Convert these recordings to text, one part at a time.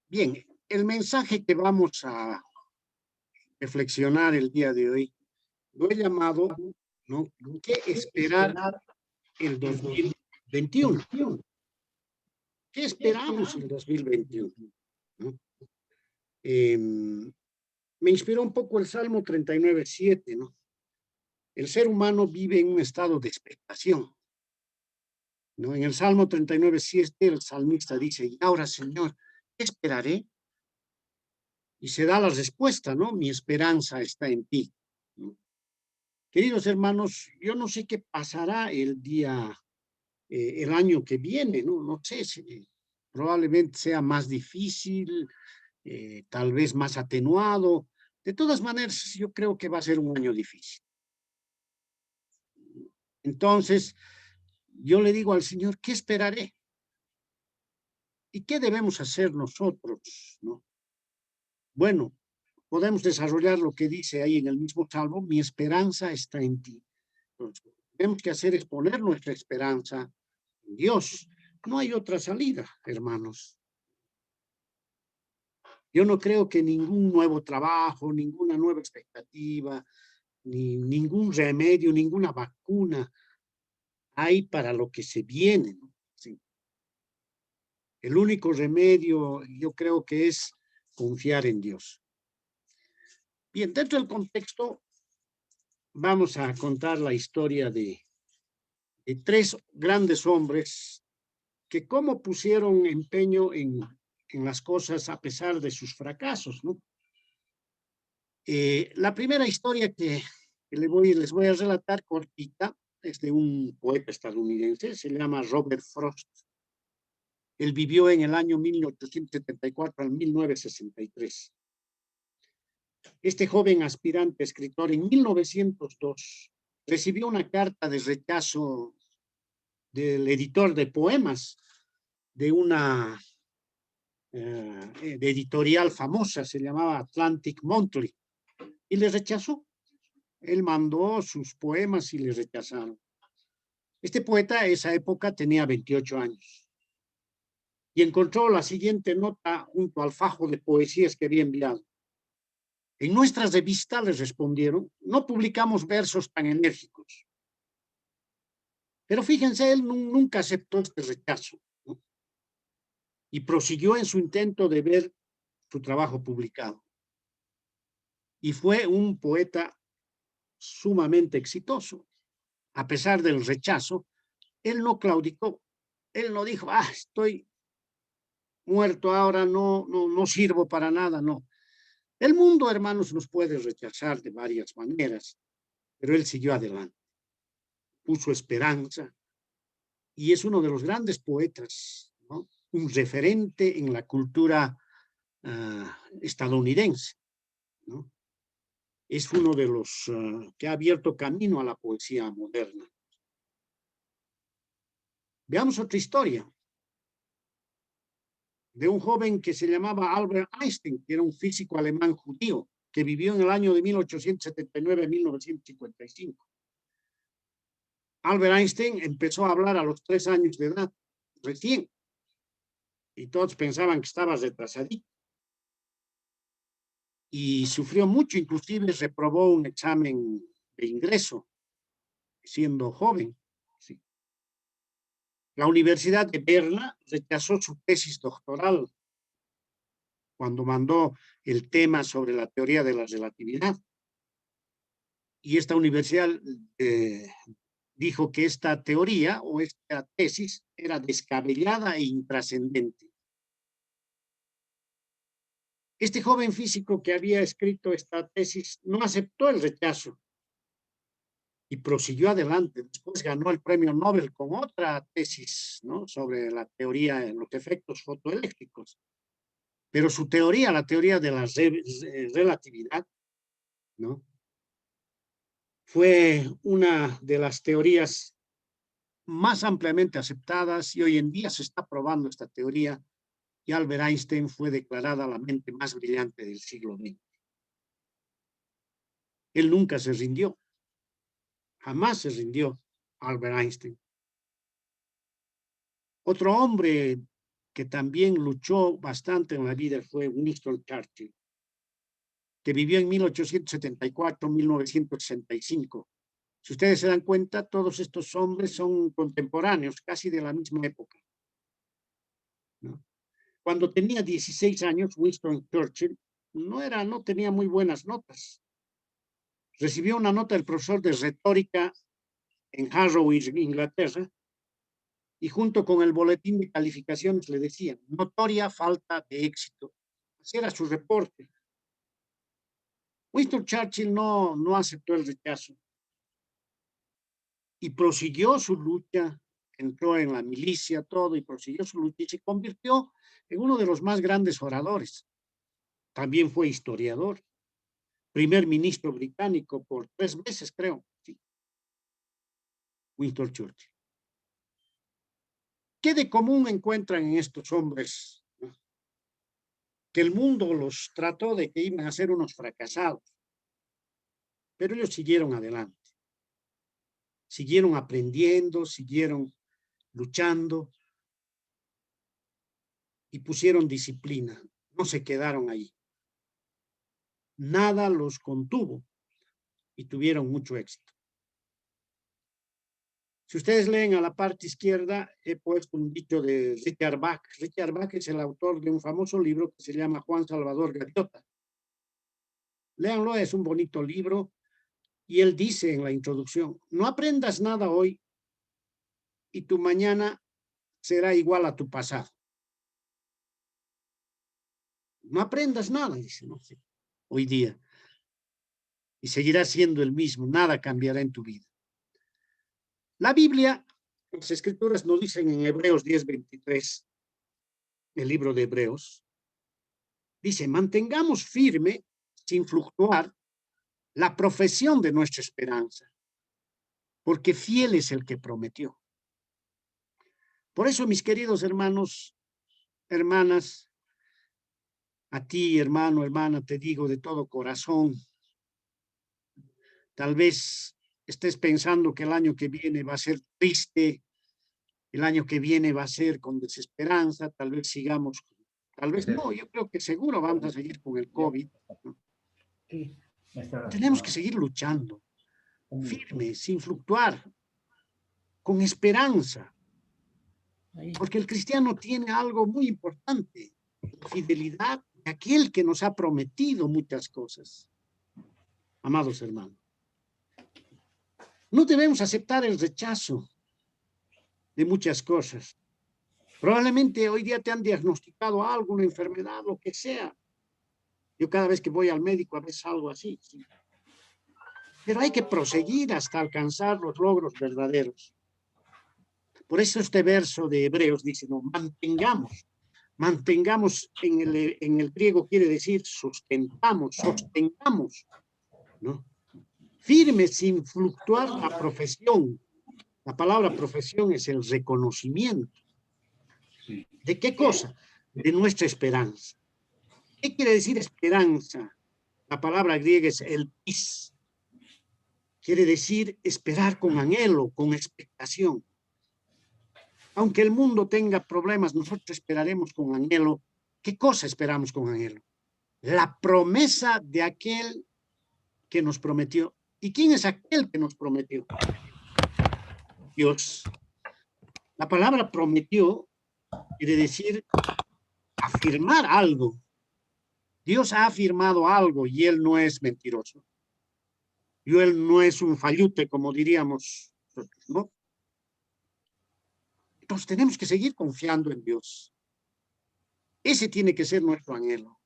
Bien, el mensaje que vamos a reflexionar el día de hoy lo he llamado, ¿no? ¿Qué esperar el 2021? ¿Qué esperamos el 2021? ¿No? Me inspiró un poco el Salmo 39:7, ¿no? El ser humano vive en un estado de expectación, ¿no? En el Salmo 39:7 el salmista dice, y ahora, Señor, ¿qué esperaré? Y se da la respuesta, ¿no? Mi esperanza está en ti, ¿no? Queridos hermanos, yo no sé qué pasará el año que viene, ¿no? No sé si probablemente sea más difícil, tal vez más atenuado. De todas maneras, yo creo que va a ser un año difícil. Entonces, yo le digo al Señor, ¿qué esperaré? ¿Y qué debemos hacer nosotros, no? Bueno, podemos desarrollar lo que dice ahí en el mismo salmo, mi esperanza está en ti. Entonces, lo que tenemos que hacer es poner nuestra esperanza en Dios. No hay otra salida, hermanos. Yo no creo que ningún nuevo trabajo, ninguna nueva expectativa, ni ningún remedio, ninguna vacuna hay para lo que se viene, ¿no? Sí. El único remedio, yo creo que es confiar en Dios. Bien, dentro del contexto, vamos a contar la historia de tres grandes hombres que cómo pusieron empeño en las cosas a pesar de sus fracasos, ¿no? La primera historia que les voy a relatar cortita es de un poeta estadounidense, se llama Robert Frost. Él vivió en el año 1874 al 1963. Este joven aspirante escritor en 1902 recibió una carta de rechazo del editor de poemas de una de editorial famosa, se llamaba Atlantic Monthly, y le rechazó. Él mandó sus poemas y le rechazaron. Este poeta a esa época tenía 28 años y encontró la siguiente nota junto al fajo de poesías que había enviado. En nuestra revista les respondieron, no publicamos versos tan enérgicos. Pero fíjense, él nunca aceptó este rechazo, ¿no? Y prosiguió en su intento de ver su trabajo publicado. Y fue un poeta sumamente exitoso. A pesar del rechazo, él no claudicó. Él no dijo, estoy muerto ahora, no sirvo para nada, no. El mundo, hermanos, nos puede rechazar de varias maneras, pero él siguió adelante, puso esperanza y es uno de los grandes poetas, ¿no? Un referente en la cultura estadounidense, ¿no? Es uno de los que ha abierto camino a la poesía moderna. Veamos otra historia de un joven que se llamaba Albert Einstein, que era un físico alemán judío, que vivió en el año de 1879 a 1955. Albert Einstein empezó a hablar a los 3 años de edad, recién, y todos pensaban que estaba retrasadito. Y sufrió mucho, inclusive reprobó un examen de ingreso, siendo joven. Sí. La Universidad de Berna rechazó su tesis doctoral cuando mandó el tema sobre la teoría de la relatividad. Y esta universidad dijo que esta teoría o esta tesis era descabellada e intrascendente. Este joven físico que había escrito esta tesis no aceptó el rechazo y prosiguió adelante. Después ganó el premio Nobel con otra tesis, ¿no? Sobre la teoría de los efectos fotoeléctricos. Pero su teoría, la teoría de la relatividad, ¿no? Fue una de las teorías más ampliamente aceptadas y hoy en día se está probando esta teoría y Albert Einstein fue declarada la mente más brillante del siglo XX. Él nunca se rindió, jamás se rindió Albert Einstein. Otro hombre que también luchó bastante en la vida fue Winston Churchill, que vivió en 1874-1965. Si ustedes se dan cuenta, todos estos hombres son contemporáneos, casi de la misma época, ¿no? Cuando tenía 16 años, Winston Churchill no tenía muy buenas notas. Recibió una nota del profesor de retórica en Harrow, Inglaterra, y junto con el boletín de calificaciones le decían, notoria falta de éxito. Ese era su reporte. Winston Churchill no aceptó el rechazo y prosiguió su lucha, entró en la milicia, todo, y prosiguió su lucha y se convirtió en uno de los más grandes oradores. También fue historiador, primer ministro británico por 3 veces, creo. Sí. Winston Churchill. ¿Qué de común encuentran en estos hombres? Que el mundo los trató de que iban a ser unos fracasados, pero ellos siguieron adelante, siguieron aprendiendo, siguieron luchando y pusieron disciplina, no se quedaron ahí. Nada los contuvo y tuvieron mucho éxito. Si ustedes leen a la parte izquierda, he puesto un dicho de Richard Bach. Richard Bach es el autor de un famoso libro que se llama Juan Salvador Gaviota. Léanlo, es un bonito libro. Y él dice en la introducción, no aprendas nada hoy y tu mañana será igual a tu pasado. No aprendas nada, dice, no sé, hoy día. Y seguirás siendo el mismo, nada cambiará en tu vida. La Biblia, las escrituras nos dicen en Hebreos 10:23, el libro de Hebreos, dice, mantengamos firme, sin fluctuar, la profesión de nuestra esperanza, porque fiel es el que prometió. Por eso, mis queridos hermanos, hermanas, a ti, hermano, hermana, te digo de todo corazón, tal vez estés pensando que el año que viene va a ser triste, el año que viene va a ser con desesperanza, tal vez sigamos, tal vez no, yo creo que seguro vamos a seguir con el COVID, ¿no? Tenemos que seguir luchando, firme, sin fluctuar, con esperanza, porque el cristiano tiene algo muy importante, la fidelidad de aquel que nos ha prometido muchas cosas. Amados hermanos, no debemos aceptar el rechazo de muchas cosas. Probablemente hoy día te han diagnosticado algo, una enfermedad, lo que sea. Yo cada vez que voy al médico a veces algo así, ¿sí? Pero hay que proseguir hasta alcanzar los logros verdaderos. Por eso este verso de Hebreos dice, no, mantengamos en el griego quiere decir sustentamos, sostengamos, ¿no? Firme sin fluctuar la profesión. La palabra profesión es el reconocimiento. ¿De qué cosa? De nuestra esperanza. ¿Qué quiere decir esperanza? La palabra griega es el pis. Quiere decir esperar con anhelo, con expectación. Aunque el mundo tenga problemas, nosotros esperaremos con anhelo. ¿Qué cosa esperamos con anhelo? La promesa de aquel que nos prometió. ¿Y quién es aquel que nos prometió? Dios. La palabra prometió quiere decir afirmar algo. Dios ha afirmado algo y Él no es mentiroso. Y Él no es un fallute, como diríamos nosotros, ¿no? Entonces tenemos que seguir confiando en Dios. Ese tiene que ser nuestro anhelo.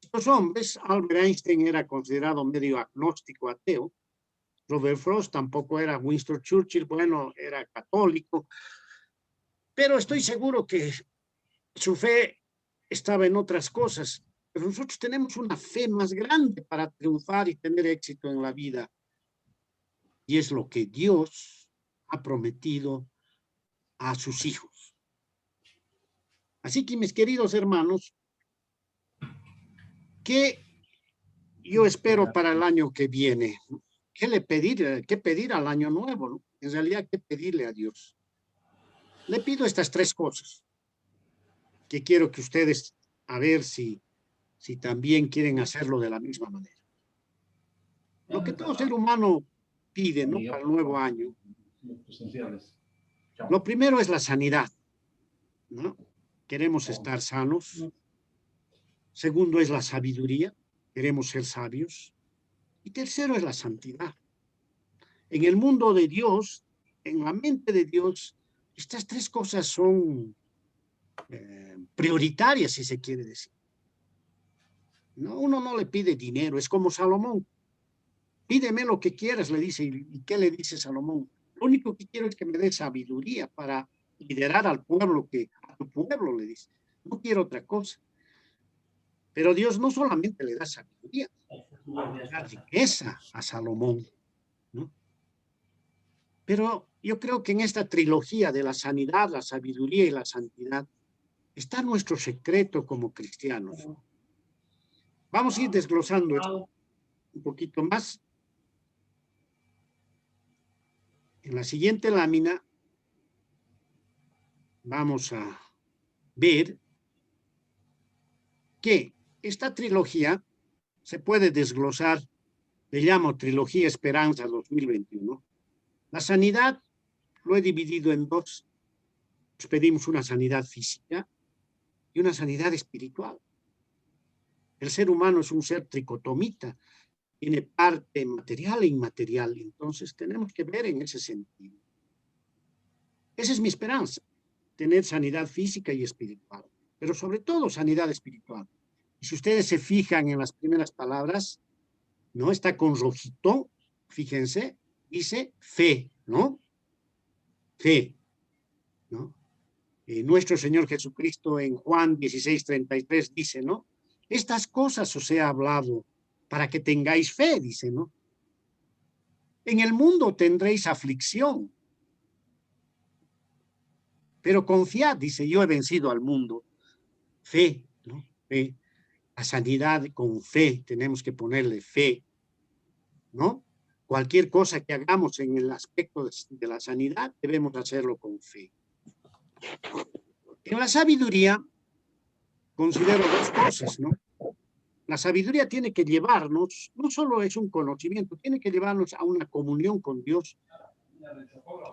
Estos hombres, Albert Einstein era considerado medio agnóstico, ateo. Robert Frost tampoco era. Winston Churchill, bueno, era católico. Pero estoy seguro que su fe estaba en otras cosas. Pero nosotros tenemos una fe más grande para triunfar y tener éxito en la vida. Y es lo que Dios ha prometido a sus hijos. Así que, mis queridos hermanos, ¿qué yo espero para el año que viene? ¿Qué pedir al año nuevo, ¿no? En realidad, ¿qué pedirle a Dios? Le pido estas 3 cosas. que quiero que ustedes, a ver si también quieren hacerlo de la misma manera. Lo que todo ser humano pide, ¿no? Para el nuevo año. Lo primero es la sanidad, ¿no? Queremos estar sanos. Segundo es la sabiduría. Queremos ser sabios. Y tercero es la santidad. En el mundo de Dios, en la mente de Dios, estas tres cosas son prioritarias, si se quiere decir. No, uno no le pide dinero, es como Salomón. Pídeme lo que quieras, le dice. ¿Y qué le dice Salomón? Lo único que quiero es que me dé sabiduría para liderar al pueblo, a tu pueblo, le dice. No quiero otra cosa. Pero Dios no solamente le da sabiduría, le da riqueza a Salomón, ¿no? Pero yo creo que en esta trilogía de la sanidad, la sabiduría y la santidad está nuestro secreto como cristianos. Vamos a ir desglosando esto un poquito más. En la siguiente lámina vamos a ver que esta trilogía se puede desglosar, le llamo Trilogía Esperanza 2021. La sanidad lo he dividido en dos. Nos pedimos una sanidad física y una sanidad espiritual. El ser humano es un ser tricotomita, tiene parte material e inmaterial, entonces tenemos que ver en ese sentido. Esa es mi esperanza, tener sanidad física y espiritual, pero sobre todo sanidad espiritual. Y si ustedes se fijan en las primeras palabras, ¿no? Está con rojito, fíjense, dice fe, ¿no? Fe, ¿no? Nuestro Señor Jesucristo en Juan 16:33 dice, ¿no? Estas cosas os he hablado para que tengáis fe, dice, ¿no? En el mundo tendréis aflicción, pero confiad, dice, yo he vencido al mundo. Fe, ¿no? Fe. La sanidad con fe, tenemos que ponerle fe, ¿no? Cualquier cosa que hagamos en el aspecto de la sanidad, debemos hacerlo con fe. En la sabiduría, considero dos cosas, ¿no? La sabiduría tiene que llevarnos, no solo es un conocimiento, tiene que llevarnos a una comunión con Dios,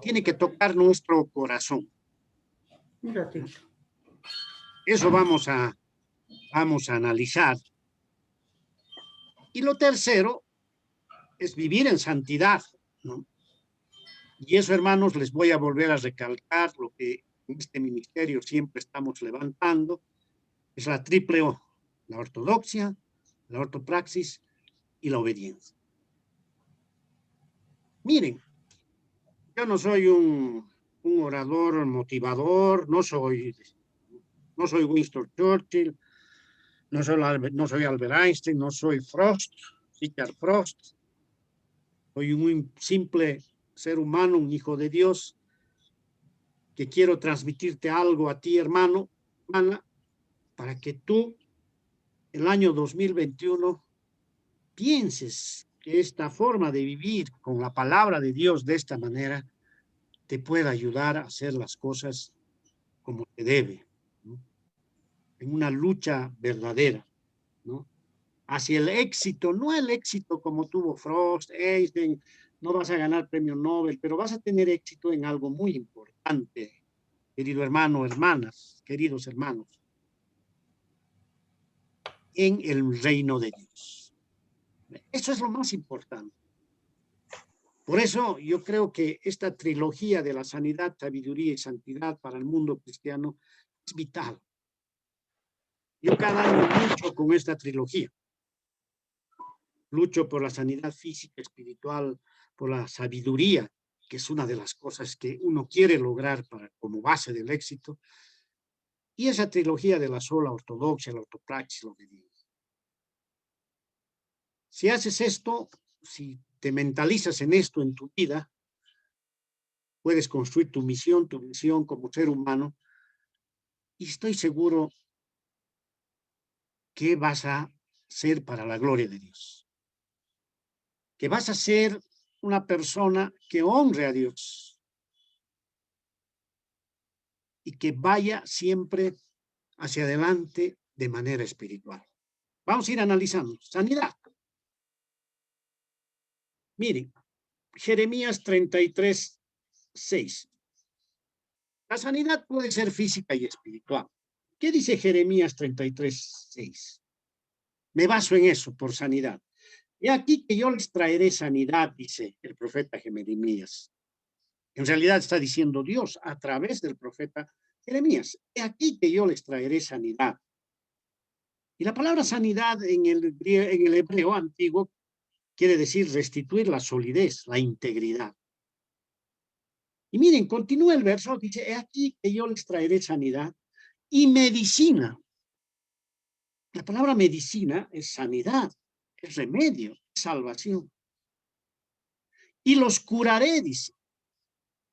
tiene que tocar nuestro corazón. Un ratito. Eso vamos a analizar. Y lo tercero es vivir en santidad, ¿no? Y eso, hermanos, les voy a volver a recalcar lo que en este ministerio siempre estamos levantando, es la triple O, la ortodoxia, la ortopraxis y la obediencia. Miren, yo no soy un orador motivador, no soy Winston Churchill, no soy Albert Einstein, no soy Frost, Richard Frost. Soy un simple ser humano, un hijo de Dios, que quiero transmitirte algo a ti, hermano, hermana, para que tú, el año 2021, pienses que esta forma de vivir con la palabra de Dios de esta manera te pueda ayudar a hacer las cosas como te debe, ¿no? En una lucha verdadera, ¿no? Hacia el éxito, no el éxito como tuvo Frost, Einstein, no vas a ganar premio Nobel, pero vas a tener éxito en algo muy importante, querido hermano, hermanas, queridos hermanos, en el reino de Dios. Eso es lo más importante. Por eso yo creo que esta trilogía de la sanidad, sabiduría y santidad para el mundo cristiano es vital. Yo cada año lucho con esta trilogía. Lucho por la sanidad física, espiritual, por la sabiduría, que es una de las cosas que uno quiere lograr como base del éxito, y esa trilogía de la sola ortodoxia, la ortopraxis, lo que digo. Si haces esto, si te mentalizas en esto en tu vida, puedes construir tu misión como ser humano, y estoy seguro que vas a ser para la gloria de Dios. Que vas a ser una persona que honre a Dios y que vaya siempre hacia adelante de manera espiritual. Vamos a ir analizando. Sanidad. Miren, Jeremías 33:6. La sanidad puede ser física y espiritual. ¿Qué dice Jeremías 33:6? Me baso en eso, por sanidad. He aquí que yo les traeré sanidad, dice el profeta Jeremías. En realidad está diciendo Dios a través del profeta Jeremías. He aquí que yo les traeré sanidad. Y la palabra sanidad en el hebreo antiguo quiere decir restituir la solidez, la integridad. Y miren, continúa el verso, dice, he aquí que yo les traeré sanidad y medicina. La palabra medicina es sanidad, es remedio, es salvación. Y los curaré, dice.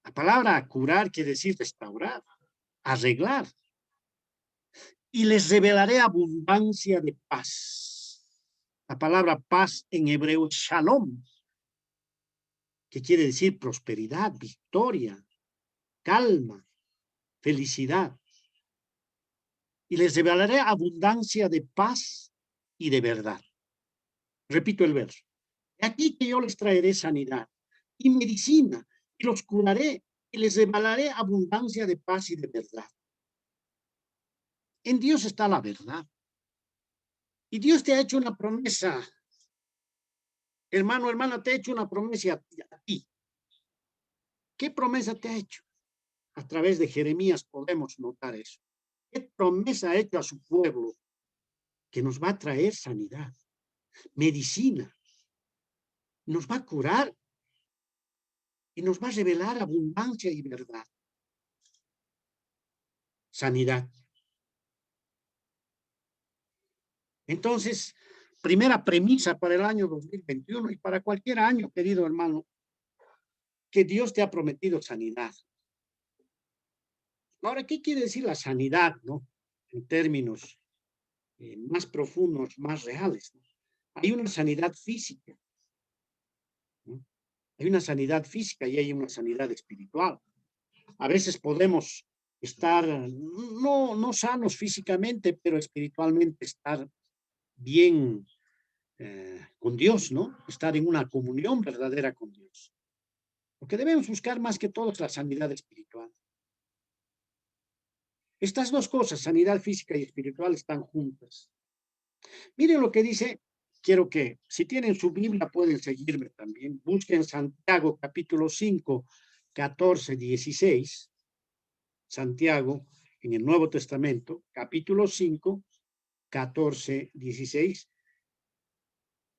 La palabra curar quiere decir restaurar, arreglar. Y les revelaré abundancia de paz. La palabra paz en hebreo es shalom, que quiere decir prosperidad, victoria, calma, felicidad. Y les revelaré abundancia de paz y de verdad. Repito el verso. Aquí que yo les traeré sanidad y medicina, y los curaré, y les revelaré abundancia de paz y de verdad. En Dios está la verdad. Y Dios te ha hecho una promesa. Hermano, hermana, te ha hecho una promesa a ti. ¿Qué promesa te ha hecho? A través de Jeremías podemos notar eso. ¿Qué promesa ha hecho a su pueblo? Que nos va a traer sanidad, medicina, nos va a curar y nos va a revelar abundancia y verdad. Sanidad. Entonces, primera premisa para el año 2021 y para cualquier año, querido hermano, que Dios te ha prometido sanidad. Ahora, ¿qué quiere decir la sanidad, no? En términos más profundos, más reales, ¿no? Hay una sanidad física, ¿no? Hay una sanidad física y hay una sanidad espiritual. A veces podemos estar no sanos físicamente, pero espiritualmente estar bien con Dios, ¿no? Estar en una comunión verdadera con Dios. Porque debemos buscar más que todo la sanidad espiritual. Estas dos cosas, sanidad física y espiritual, están juntas. Miren lo que dice, quiero que, si tienen su Biblia, pueden seguirme también. Busquen Santiago, capítulo 5, 14, 16. Santiago, en el Nuevo Testamento, capítulo 5, 14, 16.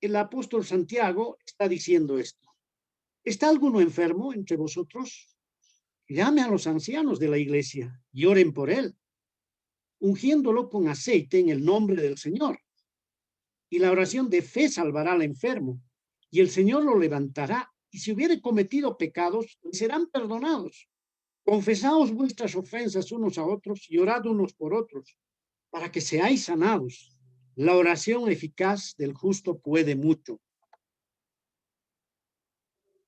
El apóstol Santiago está diciendo esto. ¿Está alguno enfermo entre vosotros? Llame a los ancianos de la iglesia y oren por él, ungiéndolo con aceite en el nombre del Señor. Y la oración de fe salvará al enfermo, y el Señor lo levantará, y si hubiere cometido pecados, serán perdonados. Confesaos vuestras ofensas unos a otros y orad unos por otros, para que seáis sanados. La oración eficaz del justo puede mucho.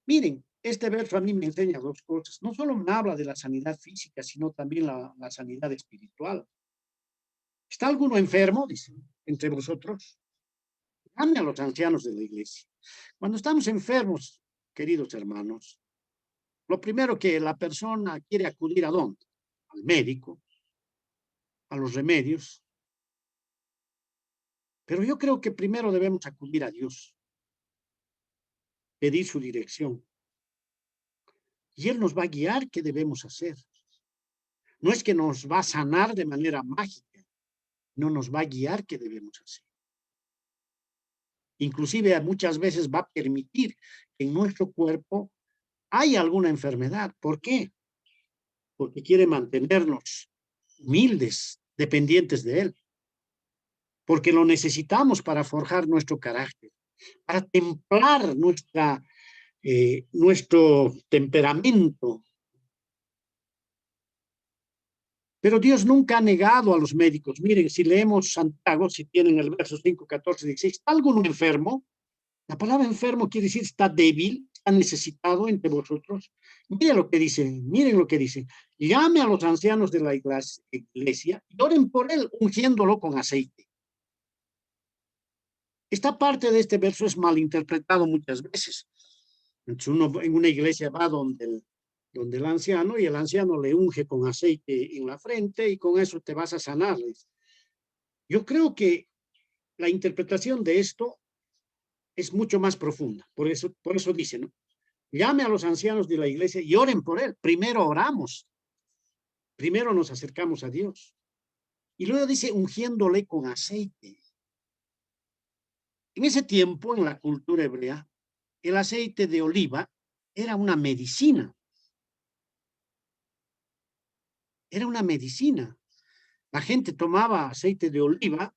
Miren, este verso a mí me enseña dos cosas. No solo me habla de la sanidad física, sino también la sanidad espiritual. ¿Está alguno enfermo? Dice, entre vosotros. Llame a los ancianos de la iglesia. Cuando estamos enfermos, queridos hermanos, lo primero que la persona quiere acudir, ¿a dónde? Al médico, a los remedios. Pero yo creo que primero debemos acudir a Dios, pedir su dirección. Y Él nos va a guiar qué debemos hacer. No es que nos va a sanar de manera mágica, no nos va a guiar qué debemos hacer. Inclusive muchas veces va a permitir que en nuestro cuerpo haya alguna enfermedad. ¿Por qué? Porque quiere mantenernos humildes, dependientes de Él. Porque lo necesitamos para forjar nuestro carácter, para templar nuestro temperamento. Pero Dios nunca ha negado a los médicos. Miren, si leemos Santiago, si tienen el verso 5, 14, 16, ¿está alguno enfermo? La palabra enfermo quiere decir está débil, está necesitado entre vosotros, miren lo que dice, llame a los ancianos de la iglesia y oren por él, ungiéndolo con aceite. Esta parte de este verso es malinterpretado muchas veces. Entonces uno en una iglesia va donde el anciano y el anciano le unge con aceite en la frente y con eso te vas a sanar. Yo creo que la interpretación de esto es mucho más profunda. Por eso dice, ¿no? Llame a los ancianos de la iglesia y oren por él. Primero oramos. Primero nos acercamos a Dios. Y luego dice ungiéndole con aceite. En ese tiempo, en la cultura hebrea, el aceite de oliva era una medicina. Era una medicina. La gente tomaba aceite de oliva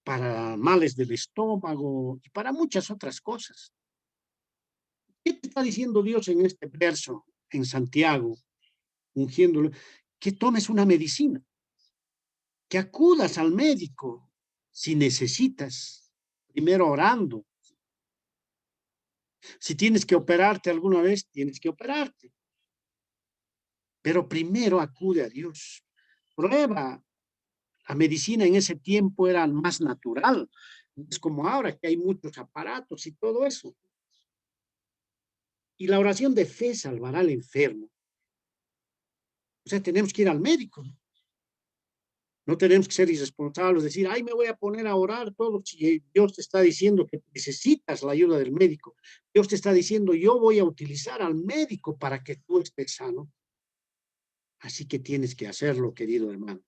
para males del estómago y para muchas otras cosas. ¿Qué te está diciendo Dios en este verso, en Santiago, ungiéndolo? Que tomes una medicina, que acudas al médico si necesitas, primero orando. Si tienes que operarte alguna vez, tienes que operarte. Pero primero acude a Dios. Prueba. La medicina en ese tiempo era más natural. Es como ahora que hay muchos aparatos y todo eso. Y la oración de fe salvará al enfermo. O sea, tenemos que ir al médico. No tenemos que ser irresponsables, decir, ay, me voy a poner a orar todo. Si Dios te está diciendo que necesitas la ayuda del médico, Dios te está diciendo, yo voy a utilizar al médico para que tú estés sano. Así que tienes que hacerlo, querido hermano.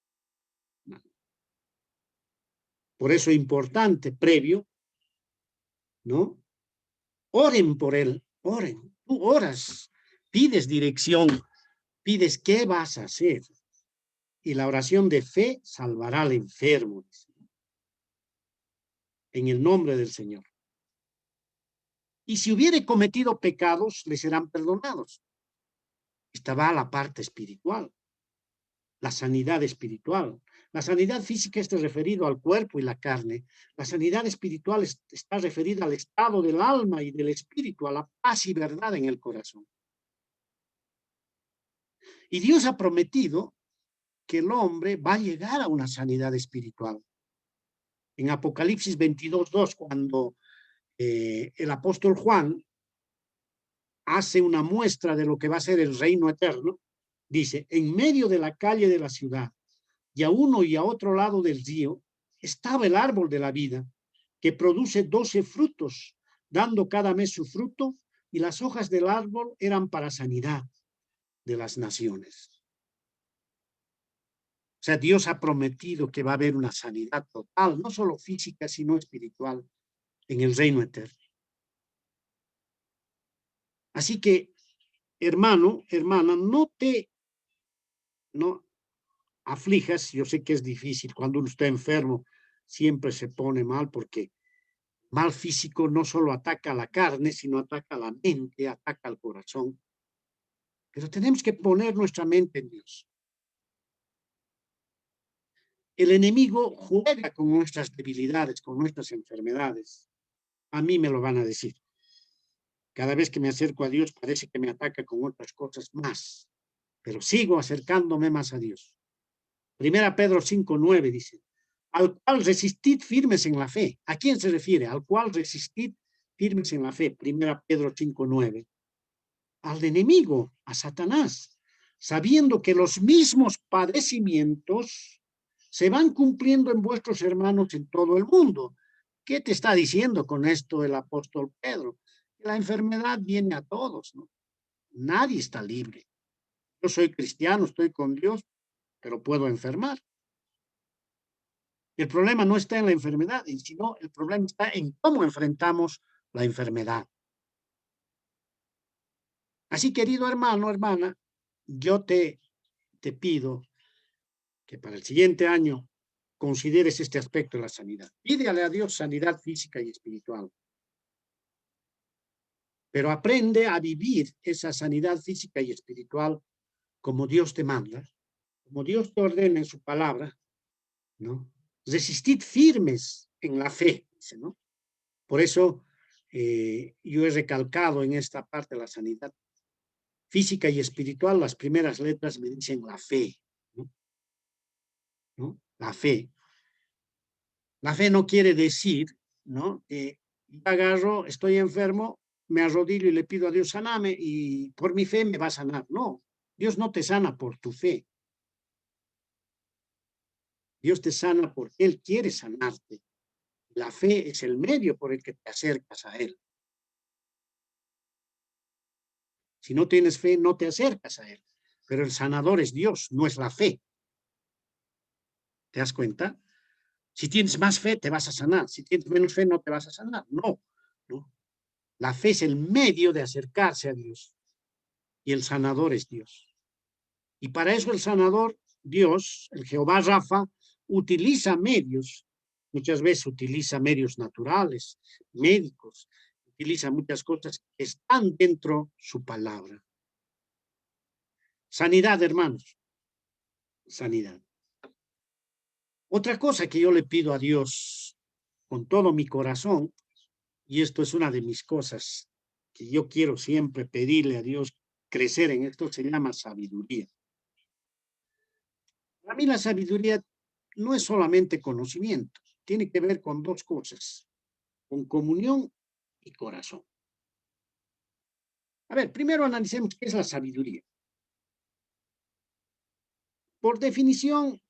Por eso es importante, previo, ¿no? Oren por él, oren. Tú oras, pides dirección, pides qué vas a hacer. Y la oración de fe salvará al enfermo. En el nombre del Señor. Y si hubiere cometido pecados, le serán perdonados. Esta va a la parte espiritual, la sanidad espiritual. La sanidad física está referido al cuerpo y la carne. La sanidad espiritual está referida al estado del alma y del espíritu, a la paz y verdad en el corazón. Y Dios ha prometido que el hombre va a llegar a una sanidad espiritual. En Apocalipsis 22:2, cuando el apóstol Juan hace una muestra de lo que va a ser el reino eterno, dice, en medio de la calle de la ciudad y a uno y a otro lado del río estaba el árbol de la vida que produce 12 frutos, dando cada mes su fruto, y las hojas del árbol eran para sanidad de las naciones. O sea, Dios ha prometido que va a haber una sanidad total, no solo física, sino espiritual, en el reino eterno. Así que, hermano, hermana, no aflijas. Yo sé que es difícil, cuando uno está enfermo, siempre se pone mal, porque mal físico no solo ataca a la carne, sino ataca a la mente, ataca al corazón. Pero tenemos que poner nuestra mente en Dios. El enemigo juega con nuestras debilidades, con nuestras enfermedades. A mí me lo van a decir. Cada vez que me acerco a Dios parece que me ataca con otras cosas más, pero sigo acercándome más a Dios. Primera Pedro 5:9 dice, al cual resistid firmes en la fe. ¿A quién se refiere? Al cual resistid firmes en la fe. Primera Pedro 5:9. Al enemigo, a Satanás, sabiendo que los mismos padecimientos se van cumpliendo en vuestros hermanos en todo el mundo. ¿Qué te está diciendo con esto el apóstol Pedro? La enfermedad viene a todos, ¿no? Nadie está libre. Yo soy cristiano, estoy con Dios, pero puedo enfermar. El problema no está en la enfermedad, sino el problema está en cómo enfrentamos la enfermedad. Así, querido hermano, hermana, yo te pido que para el siguiente año consideres este aspecto de la sanidad. Pídele a Dios sanidad física y espiritual. Pero aprende a vivir esa sanidad física y espiritual como Dios te manda, como Dios te ordena en su palabra, ¿no? Resistid firmes en la fe, dice, ¿no? Por eso yo he recalcado en esta parte de la sanidad física y espiritual, las primeras letras me dicen la fe, ¿no? ¿No? La fe. La fe no quiere decir, ¿no?, que yo agarro, estoy enfermo, me arrodillo y le pido a Dios, saname, y por mi fe me va a sanar. No, Dios no te sana por tu fe. Dios te sana porque Él quiere sanarte. La fe es el medio por el que te acercas a Él. Si no tienes fe, no te acercas a Él. Pero el sanador es Dios, no es la fe. ¿Te das cuenta? Si tienes más fe, te vas a sanar. Si tienes menos fe, no te vas a sanar. No, no. La fe es el medio de acercarse a Dios. Y el sanador es Dios. Y para eso el sanador, Dios, el Jehová Rafa, utiliza medios. Muchas veces utiliza medios naturales, médicos, utiliza muchas cosas que están dentro de su palabra. Sanidad, hermanos. Sanidad. Otra cosa que yo le pido a Dios con todo mi corazón, y esto es una de mis cosas que yo quiero siempre pedirle a Dios, crecer en esto, se llama sabiduría. Para mí la sabiduría no es solamente conocimiento, tiene que ver con dos cosas, con comunión y corazón. A ver, primero analicemos qué es la sabiduría. Por definición,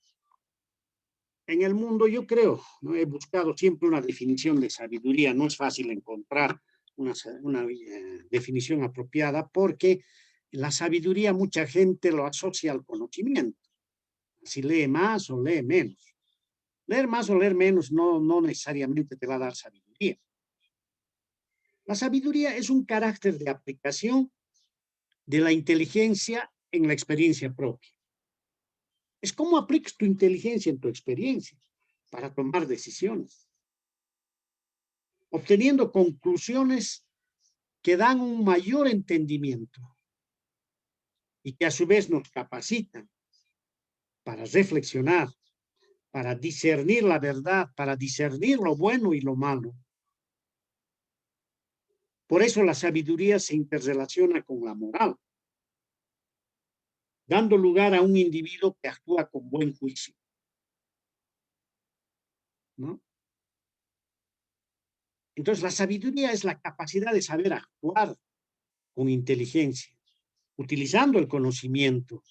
en el mundo yo creo, no he buscado siempre una definición de sabiduría, no es fácil encontrar una definición apropiada porque la sabiduría mucha gente lo asocia al conocimiento, si lee más o lee menos. Leer más o leer menos no necesariamente te va a dar sabiduría. La sabiduría es un carácter de aplicación de la inteligencia en la experiencia propia. Es cómo aplicas tu inteligencia en tu experiencia para tomar decisiones, obteniendo conclusiones que dan un mayor entendimiento y que a su vez nos capacitan para reflexionar, para discernir la verdad, para discernir lo bueno y lo malo. Por eso la sabiduría se interrelaciona con la moral, dando lugar a un individuo que actúa con buen juicio, ¿no? Entonces, la sabiduría es la capacidad de saber actuar con inteligencia, utilizando el conocimiento,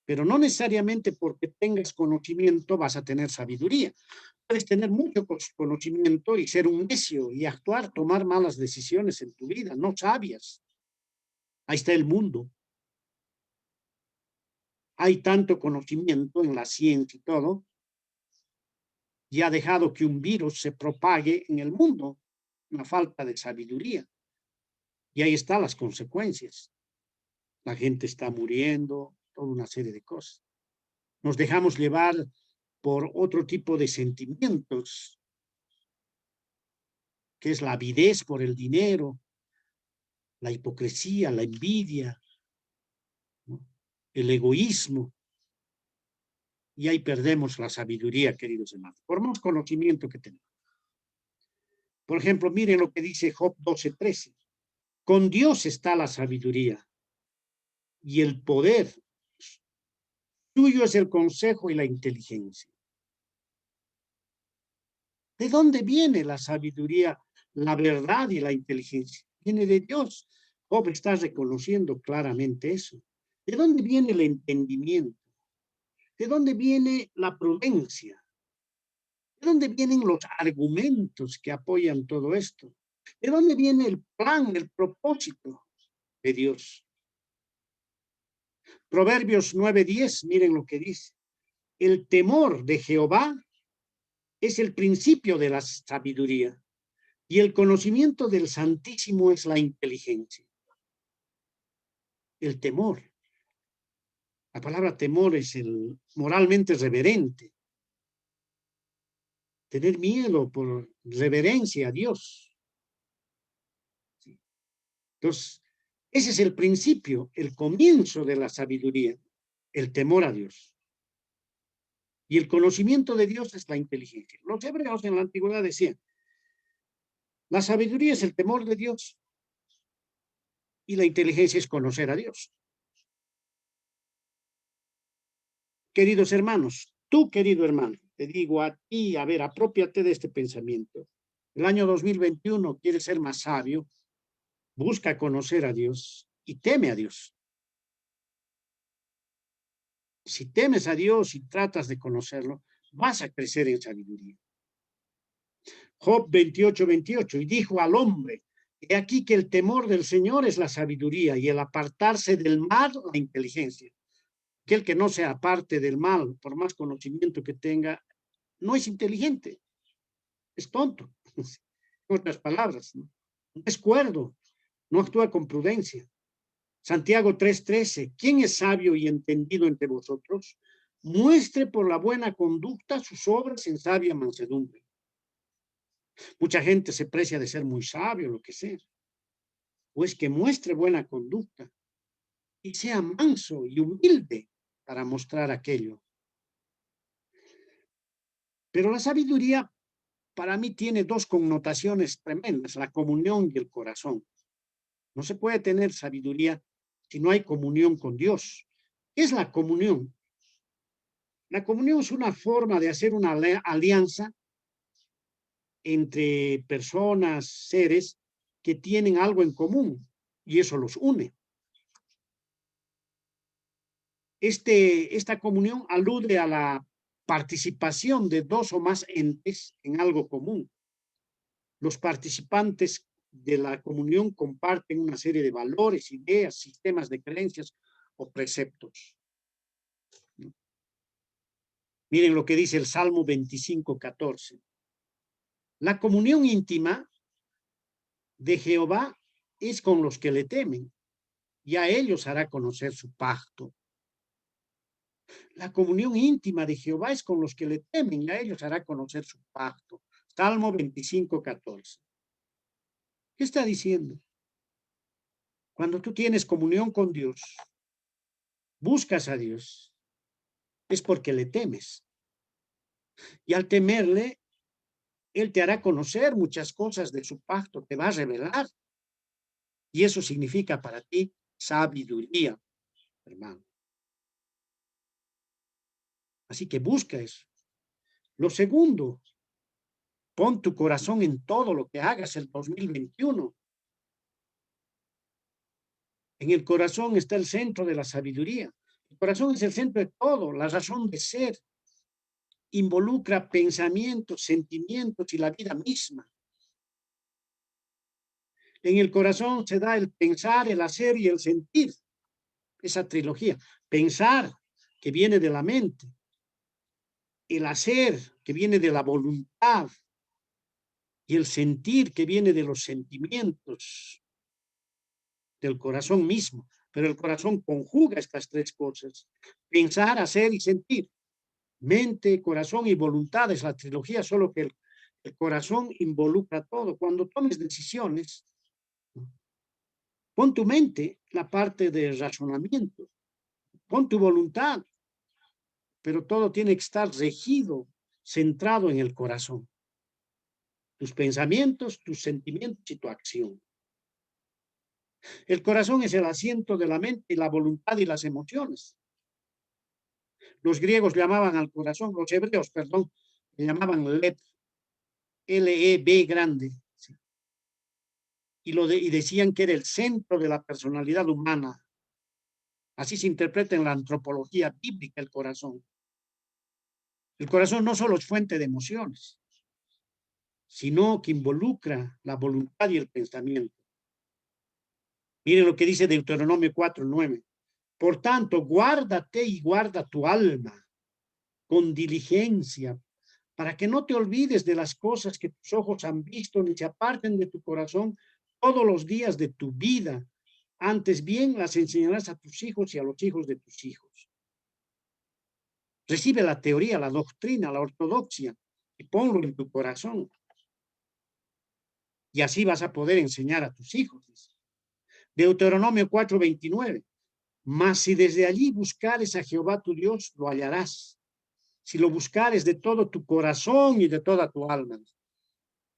pero no necesariamente porque tengas conocimiento vas a tener sabiduría. Puedes tener mucho conocimiento y ser un necio y actuar, tomar malas decisiones en tu vida, no sabias. Ahí está el mundo. Hay tanto conocimiento en la ciencia y todo, y ha dejado que un virus se propague en el mundo, una falta de sabiduría. Y ahí están las consecuencias. La gente está muriendo, toda una serie de cosas. Nos dejamos llevar por otro tipo de sentimientos, que es la avidez por el dinero, la hipocresía, la envidia, ¿no?, el egoísmo. Y ahí perdemos la sabiduría, queridos hermanos, por más conocimiento que tenemos. Por ejemplo, miren lo que dice Job 12:13. Con Dios está la sabiduría y el poder. Tuyo es el consejo y la inteligencia. ¿De dónde viene la sabiduría, la verdad y la inteligencia? Viene de Dios. Job está reconociendo claramente eso. ¿De dónde viene el entendimiento? ¿De dónde viene la prudencia? ¿De dónde vienen los argumentos que apoyan todo esto? ¿De dónde viene el plan, el propósito de Dios? Proverbios 9:10, miren lo que dice. El temor de Jehová es el principio de la sabiduría y el conocimiento del Santísimo es la inteligencia. El temor. La palabra temor es el moralmente reverente. Tener miedo por reverencia a Dios. Entonces, ese es el principio, el comienzo de la sabiduría, el temor a Dios. Y el conocimiento de Dios es la inteligencia. Los hebreos en la antigüedad decían, La sabiduría es el temor de Dios y la inteligencia es conocer a Dios. Queridos hermanos, tú, querido hermano, te digo a ti, a ver, aprópiate de este pensamiento. El año 2021 quieres ser más sabio, busca conocer a Dios y teme a Dios. Si temes a Dios y tratas de conocerlo, vas a crecer en sabiduría. Job 28:28, y dijo al hombre, he aquí que el temor del Señor es la sabiduría y el apartarse del mal, la inteligencia. Aquel que no se aparte del mal, por más conocimiento que tenga, no es inteligente, es tonto. En otras palabras, ¿no? No es cuerdo, no actúa con prudencia. Santiago 3:13, ¿quién es sabio y entendido entre vosotros? Muestre por la buena conducta sus obras en sabia mansedumbre. Mucha gente se precia de ser muy sabio, lo que sea. Pues que muestre buena conducta y sea manso y humilde para mostrar aquello. Pero la sabiduría para mí tiene dos connotaciones tremendas, la comunión y el corazón. No se puede tener sabiduría si no hay comunión con Dios. ¿Qué es la comunión? La comunión es una forma de hacer una alianza entre personas, seres que tienen algo en común y eso los une. Esta comunión alude a la participación de dos o más entes en algo común. Los participantes de la comunión comparten una serie de valores, ideas, sistemas de creencias o preceptos. Miren lo que dice el Salmo 25:14. La comunión íntima de Jehová es con los que le temen, y a ellos hará conocer su pacto. La comunión íntima de Jehová es con los que le temen, y a ellos hará conocer su pacto. Salmo 25:14. ¿Qué está diciendo? Cuando tú tienes comunión con Dios, buscas a Dios, es porque le temes. Y al temerle, Él te hará conocer muchas cosas de su pacto, te va a revelar. Y eso significa para ti sabiduría, hermano. Así que busca eso. Lo segundo, pon tu corazón en todo lo que hagas el 2021. En el corazón está el centro de la sabiduría. El corazón es el centro de todo, la razón de ser. Involucra pensamientos, sentimientos y la vida misma. En el corazón se da el pensar, el hacer y el sentir. Esa trilogía. Pensar, que viene de la mente. El hacer, que viene de la voluntad. Y el sentir, que viene de los sentimientos del corazón mismo. Pero el corazón conjuga estas tres cosas. Pensar, hacer y sentir. Mente, corazón y voluntad es la trilogía, solo que el corazón involucra todo. Cuando tomes decisiones, pon tu mente, la parte de razonamiento, pon tu voluntad, pero todo tiene que estar regido, centrado en el corazón. Tus pensamientos, tus sentimientos y tu acción. El corazón es el asiento de la mente y la voluntad y las emociones. Los griegos llamaban al corazón, los hebreos, perdón, le llamaban Lev, L-E-B grande. ¿Sí? Y decían que era el centro de la personalidad humana. Así se interpreta en la antropología bíblica el corazón. El corazón no solo es fuente de emociones, sino que involucra la voluntad y el pensamiento. Miren lo que dice Deuteronomio 4:9. Por tanto, guárdate y guarda tu alma con diligencia, para que no te olvides de las cosas que tus ojos han visto, ni se aparten de tu corazón todos los días de tu vida. Antes bien, las enseñarás a tus hijos y a los hijos de tus hijos. Recibe la teoría, la doctrina, la ortodoxia y ponlo en tu corazón. Y así vas a poder enseñar a tus hijos. Deuteronomio 4:29. Mas si desde allí buscares a Jehová tu Dios, lo hallarás. Si lo buscares de todo tu corazón y de toda tu alma.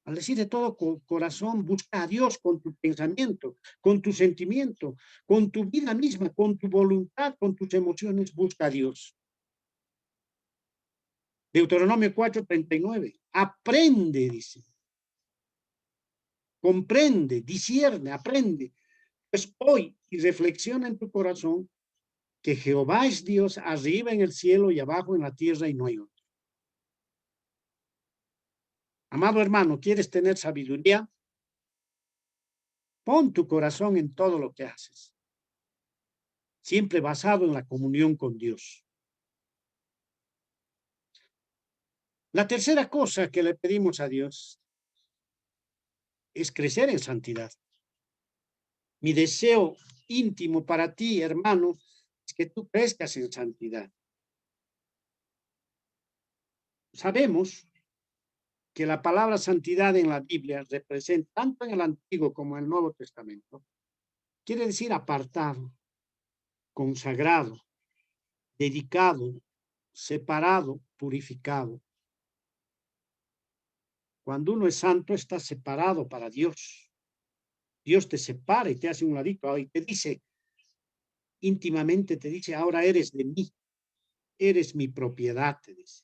Al decir de todo corazón, busca a Dios con tu pensamiento, con tu sentimiento, con tu vida misma, con tu voluntad, con tus emociones, busca a Dios. Deuteronomio 4:39. Aprende, dice. Comprende, discierne, aprende. Pues hoy y reflexiona en tu corazón que Jehová es Dios arriba en el cielo y abajo en la tierra y no hay otro. Amado hermano, ¿quieres tener sabiduría? Pon tu corazón en todo lo que haces, siempre basado en la comunión con Dios. La tercera cosa que le pedimos a Dios es crecer en santidad. Mi deseo íntimo para ti, hermano, es que tú crezcas en santidad. Sabemos que la palabra santidad en la Biblia representa, tanto en el Antiguo como en el Nuevo Testamento, quiere decir apartado, consagrado, dedicado, separado, purificado. Cuando uno es santo, está separado para Dios. Dios te separa y te hace un ladito y te dice, íntimamente te dice, ahora eres de mí, eres mi propiedad, te dice.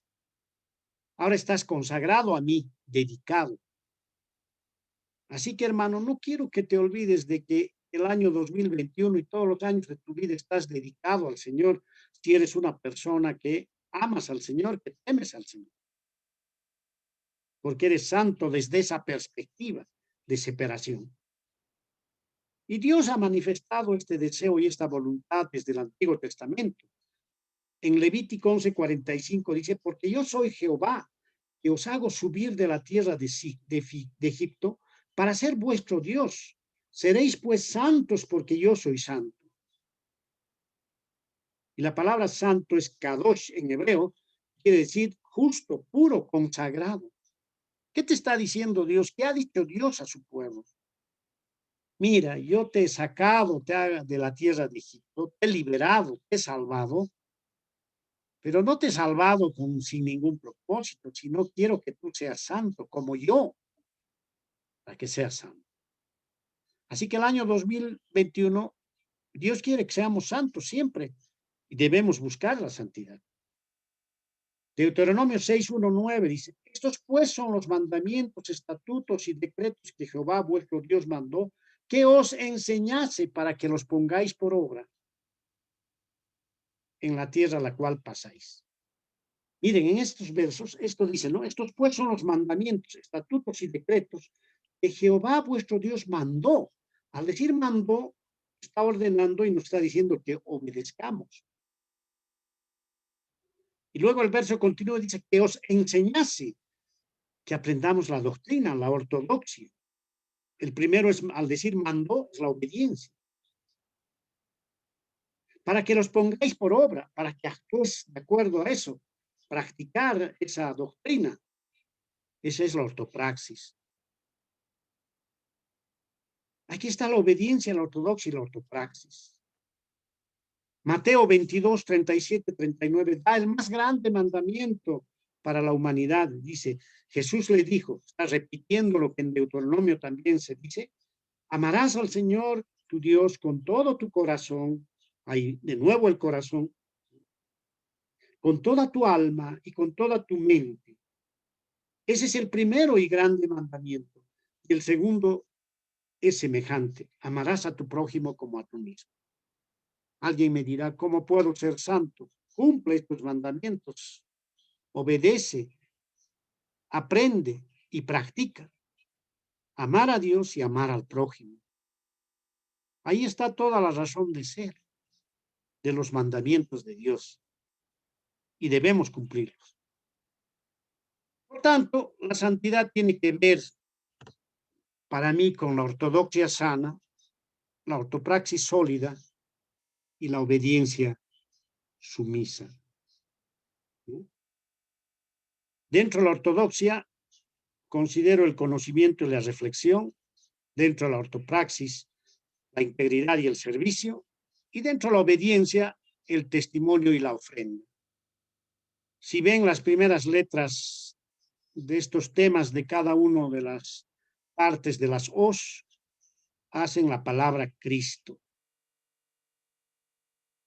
Ahora estás consagrado a mí, dedicado. Así que, hermano, no quiero que te olvides de que el año 2021 y todos los años de tu vida estás dedicado al Señor, si eres una persona que amas al Señor, que temes al Señor, porque eres santo desde esa perspectiva de separación. Y Dios ha manifestado este deseo y esta voluntad desde el Antiguo Testamento. En Levítico 11:45 dice, porque yo soy Jehová, que os hago subir de la tierra de Egipto para ser vuestro Dios. Seréis pues santos porque yo soy santo. Y la palabra santo es kadosh en hebreo, quiere decir justo, puro, consagrado. ¿Qué te está diciendo Dios? ¿Qué ha dicho Dios a su pueblo? Mira, yo te he sacado de la tierra de Egipto, te he liberado, te he salvado, pero no te he salvado sin ningún propósito, sino quiero que tú seas santo como yo, para que seas santo. Así que el año 2021, Dios quiere que seamos santos siempre y debemos buscar la santidad. Deuteronomio 6:1-9 dice, estos pues son los mandamientos, estatutos y decretos que Jehová vuestro Dios mandó, que os enseñase para que los pongáis por obra en la tierra a la cual pasáis. Miren, en estos versos, esto dice, ¿no? Estos pues son los mandamientos, estatutos y decretos que Jehová vuestro Dios mandó. Al decir mandó, está ordenando y nos está diciendo que obedezcamos. Y luego el verso continúa y dice que os enseñase, que aprendamos la doctrina, la ortodoxia. El primero es, al decir mandó, es la obediencia. Para que los pongáis por obra, para que actúes de acuerdo a eso, practicar esa doctrina. Esa es la ortopraxis. Aquí está la obediencia, la ortodoxia y la ortopraxis. Mateo 22:37-39 da el más grande mandamiento para la humanidad. Dice, Jesús le dijo, está repitiendo lo que en Deuteronomio también se dice, amarás al Señor tu Dios con todo tu corazón, ahí de nuevo el corazón, con toda tu alma y con toda tu mente. Ese es el primero y grande mandamiento. Y el segundo es semejante, amarás a tu prójimo como a tu mismo. Alguien me dirá, ¿cómo puedo ser santo? Cumple estos mandamientos, obedece, aprende y practica. Amar a Dios y amar al prójimo. Ahí está toda la razón de ser de los mandamientos de Dios y debemos cumplirlos. Por tanto, la santidad tiene que ver para mí con la ortodoxia sana, la ortopraxis sólida y la obediencia sumisa. Dentro de la ortodoxia, considero el conocimiento y la reflexión, dentro de la ortopraxis, la integridad y el servicio, y dentro de la obediencia, el testimonio y la ofrenda. Si ven las primeras letras de estos temas de cada uno de las partes de las os hacen la palabra Cristo.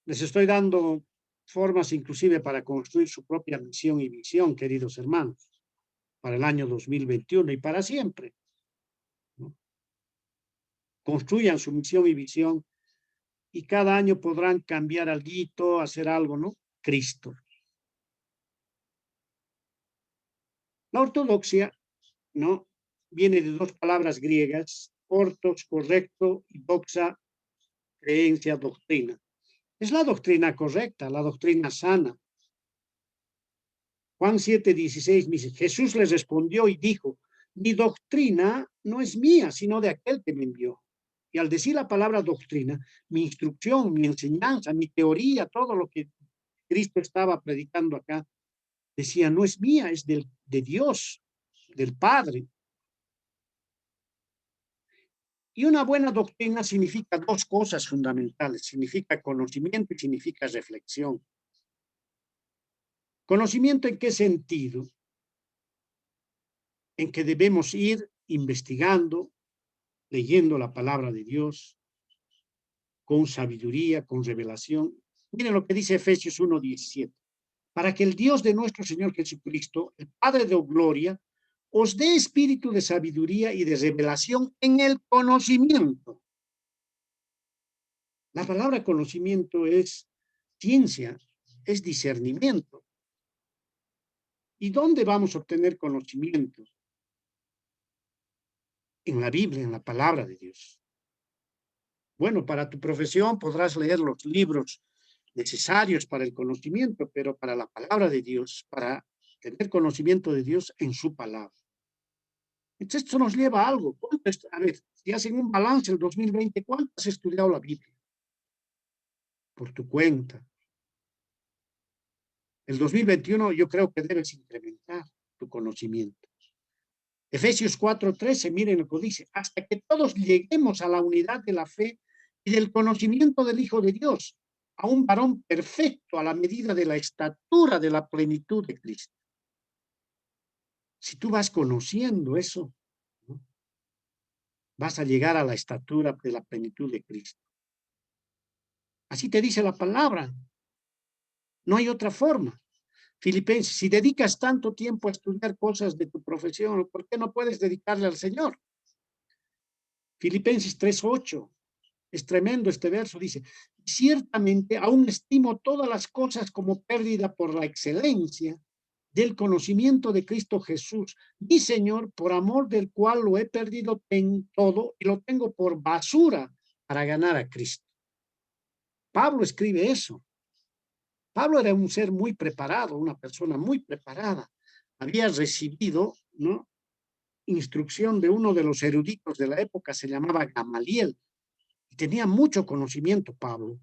Les estoy dando formas inclusive para construir su propia misión y visión, queridos hermanos, para el año 2021 y para siempre, ¿no? Construyan su misión y visión y cada año podrán cambiar algo, hacer algo, ¿no? Cristo. La ortodoxia, ¿no? Viene de dos palabras griegas, ortos, correcto, y doxa, creencia, doctrina. Es la doctrina correcta, la doctrina sana. Juan 7:16 dice, Jesús les respondió y dijo, mi doctrina no es mía, sino de aquel que me envió. Y al decir la palabra doctrina, mi instrucción, mi enseñanza, mi teoría, todo lo que Cristo estaba predicando acá, decía, no es mía, es de Dios, del Padre. Y una buena doctrina significa dos cosas fundamentales, significa conocimiento y significa reflexión. ¿Conocimiento en qué sentido? En que debemos ir investigando, leyendo la palabra de Dios, con sabiduría, con revelación. Miren lo que dice Efesios 1:17. Para que el Dios de nuestro Señor Jesucristo, el Padre de gloria, os dé espíritu de sabiduría y de revelación en el conocimiento. La palabra conocimiento es ciencia, es discernimiento. ¿Y dónde vamos a obtener conocimiento? En la Biblia, en la palabra de Dios. Bueno, para tu profesión podrás leer los libros necesarios para el conocimiento, pero para la palabra de Dios, para tener conocimiento de Dios en su palabra. Entonces, esto nos lleva a algo. A ver, si hacen un balance el 2020, ¿cuánto has estudiado la Biblia? Por tu cuenta. El 2021 yo creo que debes incrementar tu conocimiento. Efesios 4:13, miren lo que dice, hasta que todos lleguemos a la unidad de la fe y del conocimiento del Hijo de Dios, a un varón perfecto a la medida de la estatura de la plenitud de Cristo. Si tú vas conociendo eso, ¿no? Vas a llegar a la estatura de la plenitud de Cristo. Así te dice la palabra. No hay otra forma. Filipenses, si dedicas tanto tiempo a estudiar cosas de tu profesión, ¿por qué no puedes dedicarle al Señor? Filipenses 3:8. Es tremendo este verso, dice, ciertamente aún estimo todas las cosas como pérdida por la excelencia del conocimiento de Cristo Jesús, mi Señor, por amor del cual lo he perdido en todo y lo tengo por basura para ganar a Cristo. Pablo escribe eso. Pablo era un ser muy preparado, una persona muy preparada. Había recibido, ¿no?, instrucción de uno de los eruditos de la época, se llamaba Gamaliel, y tenía mucho conocimiento Pablo.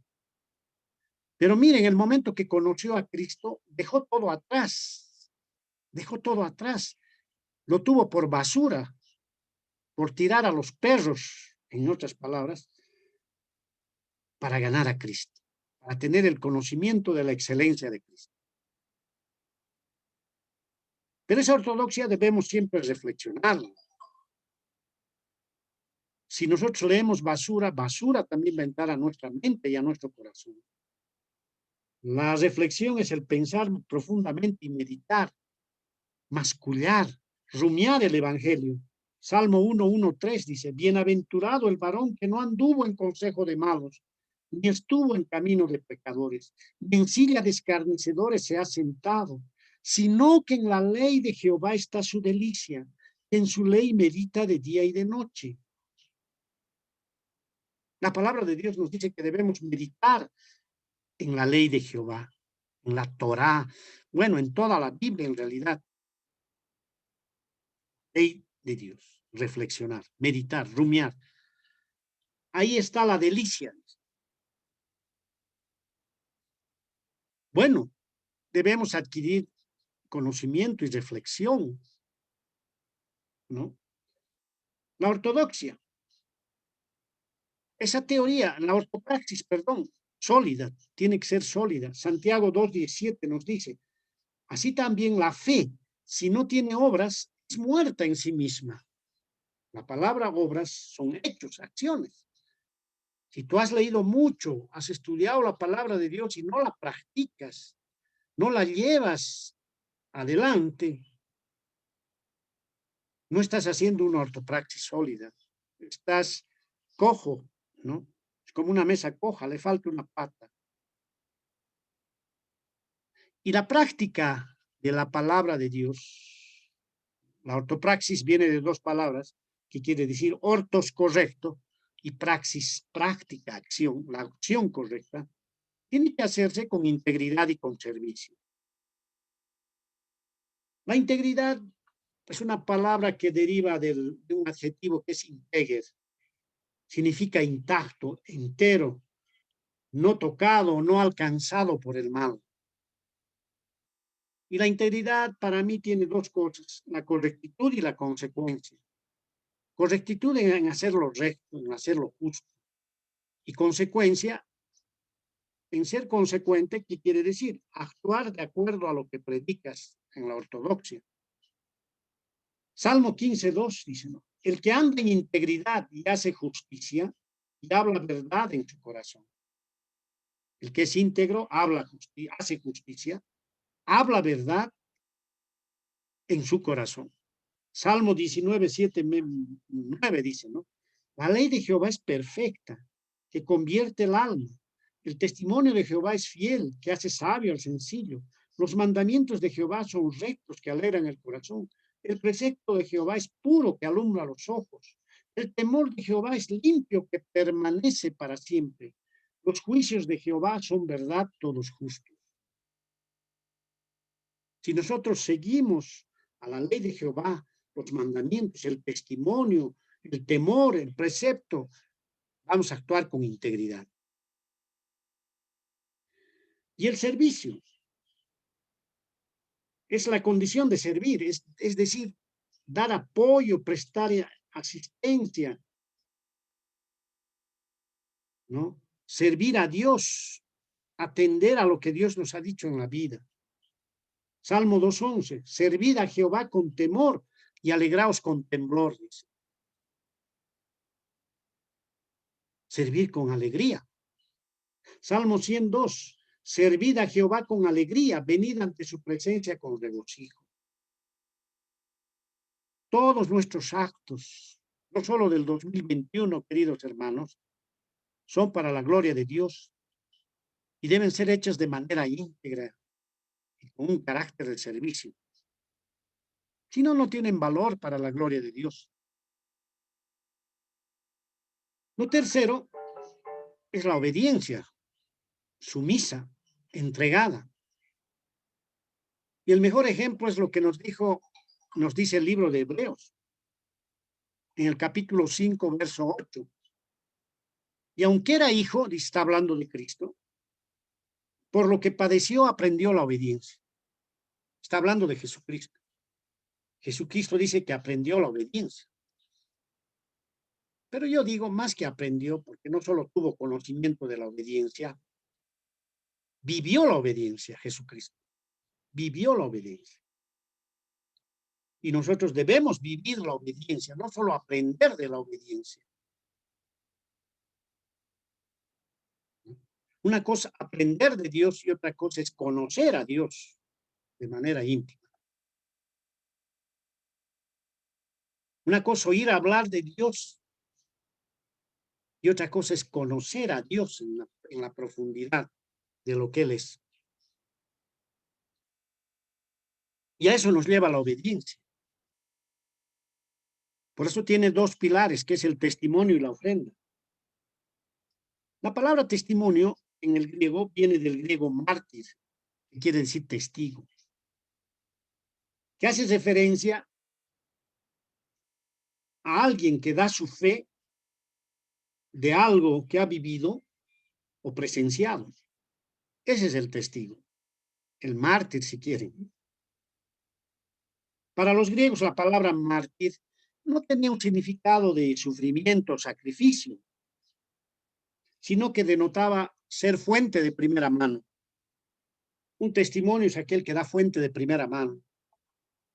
Pero miren, el momento que conoció a Cristo, dejó todo atrás, lo tuvo por basura, por tirar a los perros, en otras palabras, para ganar a Cristo, para tener el conocimiento de la excelencia de Cristo. Pero esa ortodoxia debemos siempre reflexionarla. Si nosotros leemos basura, basura también va a entrar a nuestra mente y a nuestro corazón. La reflexión es el pensar profundamente y meditar, mascullar, rumiar el Evangelio. Salmo 1:1-3 dice, bienaventurado el varón que no anduvo en consejo de malos, ni estuvo en camino de pecadores, ni en silla de escarnecedores se ha sentado, sino que en la ley de Jehová está su delicia, en su ley medita de día y de noche. La palabra de Dios nos dice que debemos meditar en la ley de Jehová, en la Torá, bueno, en toda la Biblia en realidad. Ley de Dios, reflexionar, meditar, rumiar. Ahí está la delicia. Bueno, debemos adquirir conocimiento y reflexión, ¿no? La ortodoxia, esa teoría, la ortopraxis, perdón, sólida, tiene que ser sólida. Santiago 2:17 nos dice, así también la fe, si no tiene obras, es muerta en sí misma. La palabra obras son hechos, acciones. Si tú has leído mucho, has estudiado la palabra de Dios y no la practicas, no la llevas adelante, no estás haciendo una ortopraxis sólida. Estás cojo, ¿no? Es como una mesa coja, le falta una pata. Y la práctica de la palabra de Dios, la ortopraxis viene de dos palabras, que quiere decir ortos, correcto, y praxis, práctica, acción, la acción correcta, tiene que hacerse con integridad y con servicio. La integridad es una palabra que deriva de un adjetivo que es integer, significa intacto, entero, no tocado, no alcanzado por el mal. Y la integridad para mí tiene dos cosas, la correctitud y la consecuencia. Correctitud en hacerlo recto, en hacerlo justo. Y consecuencia en ser consecuente, ¿qué quiere decir? Actuar de acuerdo a lo que predicas en la ortodoxia. Salmo 15:2 dice, ¿no? El que anda en integridad y hace justicia y habla verdad en su corazón. El que es íntegro hace justicia, habla verdad en su corazón. Salmo 19:7-9 dice, ¿no? La ley de Jehová es perfecta, que convierte el alma. El testimonio de Jehová es fiel, que hace sabio al sencillo. Los mandamientos de Jehová son rectos, que alegran el corazón. El precepto de Jehová es puro, que alumbra los ojos. El temor de Jehová es limpio, que permanece para siempre. Los juicios de Jehová son verdad, todos justos. Si nosotros seguimos a la ley de Jehová, los mandamientos, el testimonio, el temor, el precepto, vamos a actuar con integridad. Y el servicio es la condición de servir, es decir, dar apoyo, prestar asistencia, ¿no? Servir a Dios, atender a lo que Dios nos ha dicho en la vida. Salmo 2:11, servid a Jehová con temor y alegraos con temblor, dice. Servir con alegría. Salmo 102, servid a Jehová con alegría, venid ante su presencia con regocijo. Todos nuestros actos, no solo del 2021, queridos hermanos, son para la gloria de Dios y deben ser hechos de manera íntegra y con un carácter de servicio. Si no, no tienen valor para la gloria de Dios. Lo tercero es la obediencia, sumisa, entregada. Y el mejor ejemplo es lo que nos dice el libro de Hebreos, en el capítulo 5, verso 8. Y aunque era hijo, está hablando de Cristo, por lo que padeció, aprendió la obediencia. Está hablando de Jesucristo. Jesucristo dice que aprendió la obediencia. Pero yo digo más que aprendió, porque no solo tuvo conocimiento de la obediencia, vivió la obediencia, Jesucristo. Vivió la obediencia. Y nosotros debemos vivir la obediencia, no solo aprender de la obediencia. Una cosa, aprender de Dios, y otra cosa es conocer a Dios de manera íntima. Una cosa, oír hablar de Dios, y otra cosa es conocer a Dios en la profundidad de lo que Él es. Y a eso nos lleva la obediencia. Por eso tiene dos pilares, que es el testimonio y la ofrenda. La palabra testimonio en el griego viene del griego mártir, que quiere decir testigo, que hace referencia a alguien que da su fe de algo que ha vivido o presenciado. Ese es el testigo, el mártir, si quieren. Para los griegos, la palabra mártir no tenía un significado de sufrimiento, sacrificio, sino que denotaba ser fuente de primera mano. Un testimonio es aquel que da fuente de primera mano.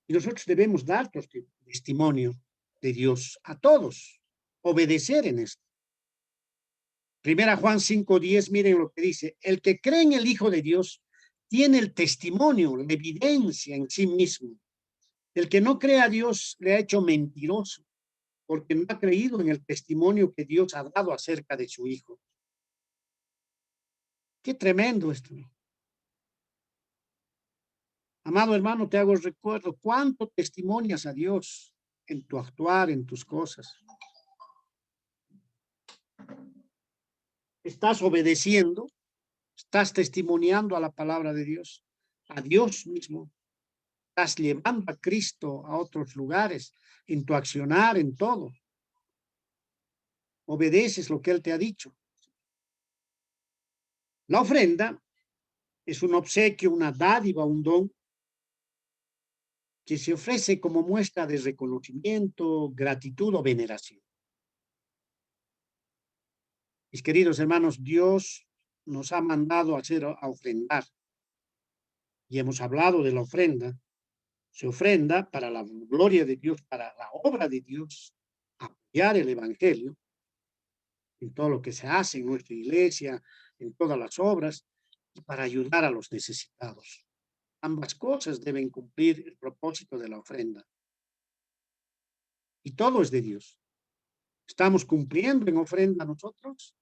Y nosotros debemos dar testimonio de Dios a todos, obedecer en esto. Primera Juan 5:10, miren lo que dice: el que cree en el Hijo de Dios tiene el testimonio, la evidencia en sí mismo. El que no cree a Dios le ha hecho mentiroso, porque no ha creído en el testimonio que Dios ha dado acerca de su Hijo. Qué tremendo esto. Amado hermano, te hago recuerdo, ¿cuánto testimonias a Dios en tu actuar, en tus cosas? ¿Estás obedeciendo? ¿Estás testimoniando a la palabra de Dios? A Dios mismo. ¿Estás llevando a Cristo a otros lugares en tu accionar, en todo? ¿Obedeces lo que Él te ha dicho? La ofrenda es un obsequio, una dádiva, un don que se ofrece como muestra de reconocimiento, gratitud o veneración. Mis queridos hermanos, Dios nos ha mandado a ofrendar y hemos hablado de la ofrenda. Se ofrenda para la gloria de Dios, para la obra de Dios, apoyar el evangelio en todo lo que se hace en nuestra iglesia, en todas las obras, y para ayudar a los necesitados. Ambas cosas deben cumplir el propósito de la ofrenda. Y todo es de Dios. ¿Estamos cumpliendo en ofrenda nosotros?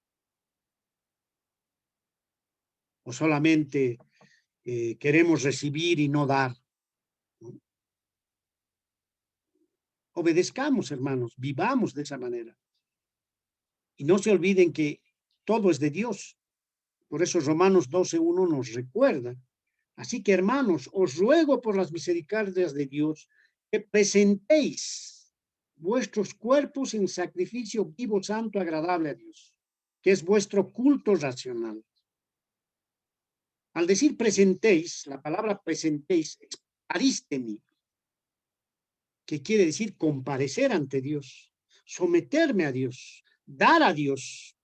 ¿O solamente queremos recibir y no dar? ¿No? Obedezcamos, hermanos, vivamos de esa manera. Y no se olviden que todo es de Dios. Por eso Romanos 12:1 nos recuerda. Así que, hermanos, os ruego por las misericordias de Dios que presentéis vuestros cuerpos en sacrificio vivo, santo, agradable a Dios, que es vuestro culto racional. Al decir presentéis, la palabra presentéis es paristemi, que quiere decir comparecer ante Dios, someterme a Dios, dar a Dios.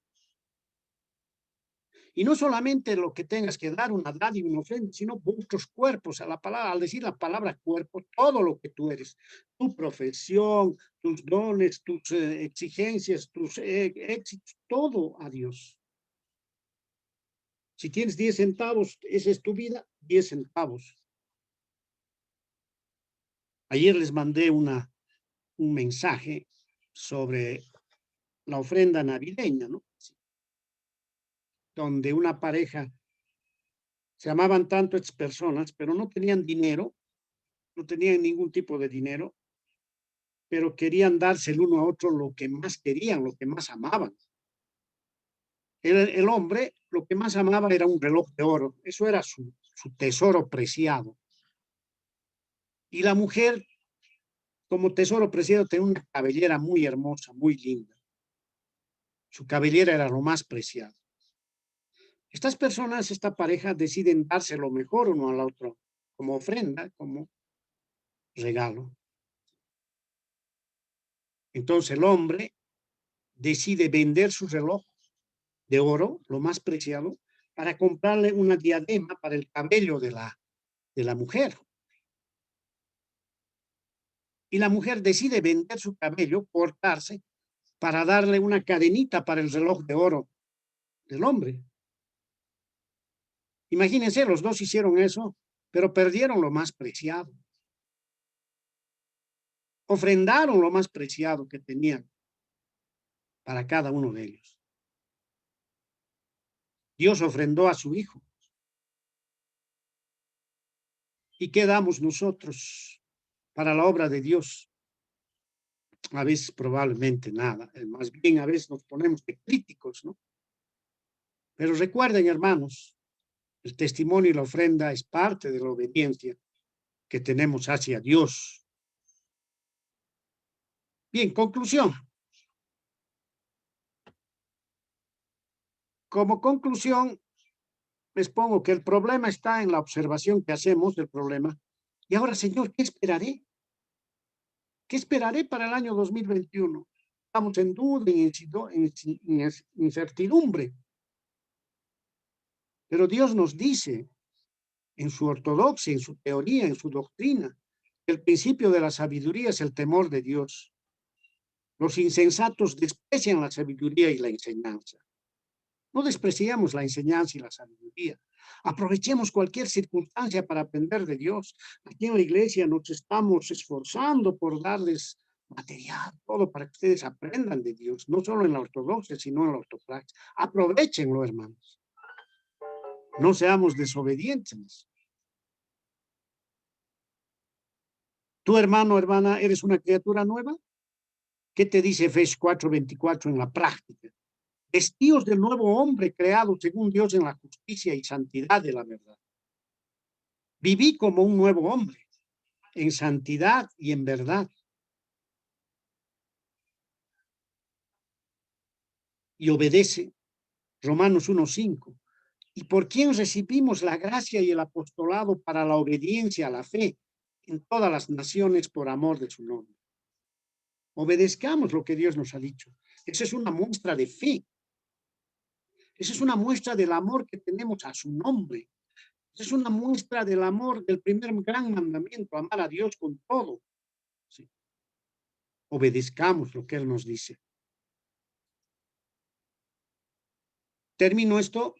Y no solamente lo que tengas que dar, una dádiva, una ofrenda, sino vuestros cuerpos. Al decir la palabra cuerpo, todo lo que tú eres, tu profesión, tus dones, tus exigencias, tus éxitos, todo a Dios. Si tienes 10 centavos, esa es tu vida, 10 centavos. Ayer les mandé un mensaje sobre la ofrenda navideña, ¿no? Donde una pareja, se amaban tanto estas personas, pero no tenían dinero, no tenían ningún tipo de dinero, pero querían darse el uno a otro lo que más querían, lo que más amaban. El hombre lo que más amaba era un reloj de oro, eso era su tesoro preciado. Y la mujer, como tesoro preciado, tenía una cabellera muy hermosa, muy linda. Su cabellera era lo más preciado. Estas personas, esta pareja, deciden darse lo mejor uno al otro, como ofrenda, como regalo. Entonces el hombre decide vender su reloj de oro, lo más preciado, para comprarle una diadema para el cabello de la mujer. Y la mujer decide vender su cabello, cortarse, para darle una cadenita para el reloj de oro del hombre. Imagínense, los dos hicieron eso, pero perdieron lo más preciado. Ofrendaron lo más preciado que tenían para cada uno de ellos. Dios ofrendó a su Hijo. ¿Y qué damos nosotros para la obra de Dios? A veces probablemente nada. Más bien a veces nos ponemos de críticos, ¿no? Pero recuerden, hermanos, el testimonio y la ofrenda es parte de la obediencia que tenemos hacia Dios. Bien, conclusión. Como conclusión, les pongo que el problema está en la observación que hacemos del problema. Y ahora, Señor, ¿qué esperaré? ¿Qué esperaré para el año 2021? Estamos en duda, en incertidumbre. Pero Dios nos dice en su ortodoxia, en su teoría, en su doctrina, el principio de la sabiduría es el temor de Dios. Los insensatos desprecian la sabiduría y la enseñanza. No despreciamos la enseñanza y la sabiduría. Aprovechemos cualquier circunstancia para aprender de Dios. Aquí en la iglesia nos estamos esforzando por darles material, todo para que ustedes aprendan de Dios, no solo en la ortodoxia, sino en la ortopraxia. Aprovechenlo, hermanos. No seamos desobedientes. Tú, hermano, hermana, eres una criatura nueva. ¿Qué te dice Efesios 4:24 en la práctica? Vestíos del nuevo hombre creado según Dios en la justicia y santidad de la verdad. Viví como un nuevo hombre, en santidad y en verdad. Y obedece, Romanos 1:5. ¿Y por quién recibimos la gracia y el apostolado para la obediencia a la fe en todas las naciones por amor de su nombre? Obedezcamos lo que Dios nos ha dicho. Esa es una muestra de fe. Esa es una muestra del amor que tenemos a su nombre. Esa es una muestra del amor del primer gran mandamiento, amar a Dios con todo. Sí. Obedezcamos lo que Él nos dice. Termino esto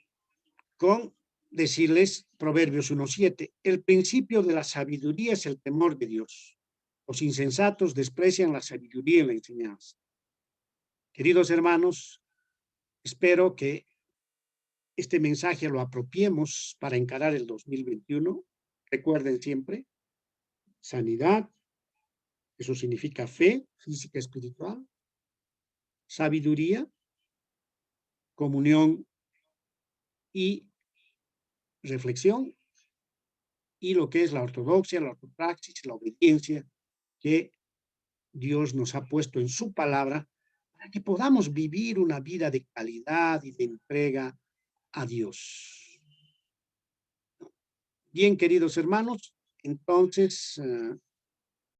con decirles Proverbios 1:7. El principio de la sabiduría es el temor de Dios. Los insensatos desprecian la sabiduría y la enseñanza. Queridos hermanos, espero que este mensaje lo apropiemos para encarar el 2021. Recuerden siempre, sanidad, eso significa fe física, espiritual, sabiduría, comunión y reflexión, y lo que es la ortodoxia, la ortopraxis, la obediencia que Dios nos ha puesto en su palabra para que podamos vivir una vida de calidad y de entrega a Dios. Bien, queridos hermanos, entonces